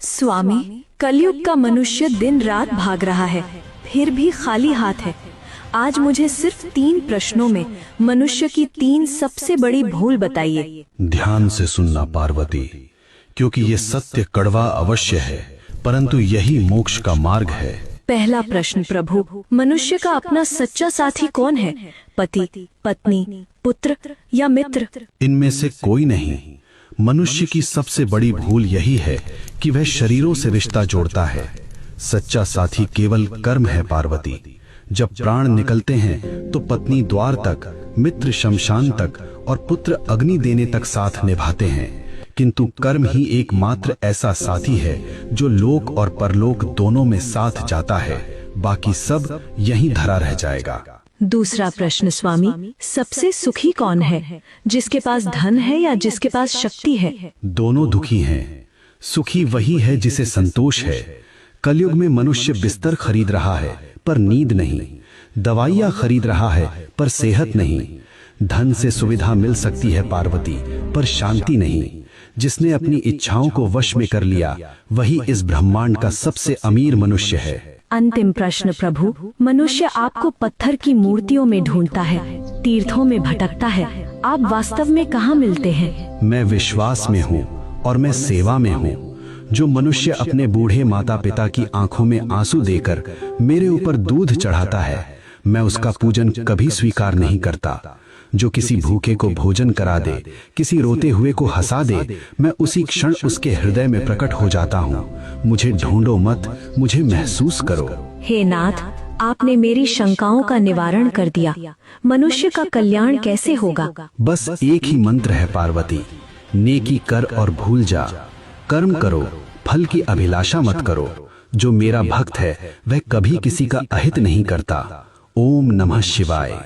स्वामी, कलयुग का मनुष्य दिन रात भाग रहा है, फिर भी खाली हाथ है। आज मुझे सिर्फ 3 प्रश्नों में मनुष्य की 3 सबसे बड़ी भूल बताइए। ध्यान से सुनना पार्वती, क्योंकि ये सत्य कड़वा अवश्य है, परंतु यही मोक्ष का मार्ग है। पहला प्रश्न प्रभु, मनुष्य का अपना सच्चा साथी कौन है? पति, पत्नी, पुत्र या मित्र? इनमें से कोई नहीं। मनुष्य की सबसे बड़ी भूल यही है कि वह शरीरों से रिश्ता जोड़ता है। सच्चा साथी केवल कर्म है पार्वती। जब प्राण निकलते हैं तो पत्नी द्वार तक, मित्र शमशान तक और पुत्र अग्नि देने तक साथ निभाते हैं, किंतु कर्म ही एकमात्र ऐसा साथी है जो लोक और परलोक दोनों में साथ जाता है। बाकी सब यहीं धरा रह जाएगा। दूसरा प्रश्न स्वामी, सबसे सुखी कौन है? जिसके पास धन है या जिसके पास शक्ति है? दोनों दुखी हैं। सुखी वही है जिसे संतोष है। कलयुग में मनुष्य बिस्तर खरीद रहा है पर नींद नहीं, दवाइयाँ खरीद रहा है पर सेहत नहीं। धन से सुविधा मिल सकती है पार्वती, पर शांति नहीं। जिसने अपनी इच्छाओं को वश में कर लिया वही इस ब्रह्मांड का सबसे अमीर मनुष्य है। अंतिम प्रश्न प्रभु, मनुष्य आपको पत्थर की मूर्तियों में ढूंढता है, तीर्थों में भटकता है, आप वास्तव में कहाँ मिलते हैं? मैं विश्वास में हूँ और मैं सेवा में हूँ। जो मनुष्य अपने बूढ़े माता पिता की आंखों में आंसू देकर मेरे ऊपर दूध चढ़ाता है, मैं उसका पूजन कभी स्वीकार नहीं करता। जो किसी भूखे को भोजन करा दे, किसी रोते हुए को हंसा दे, मैं उसी क्षण उसके हृदय में प्रकट हो जाता हूँ। मुझे ढूंढो मत, मुझे महसूस करो। हे नाथ, आपने मेरी शंकाओं का निवारण कर दिया। मनुष्य का कल्याण कैसे होगा? बस एक ही मंत्र है पार्वती, नेकी कर और भूल जा। कर्म करो, फल की अभिलाषा मत करो। जो मेरा भक्त है वह कभी किसी का अहित नहीं करता। ओम नमः शिवाय।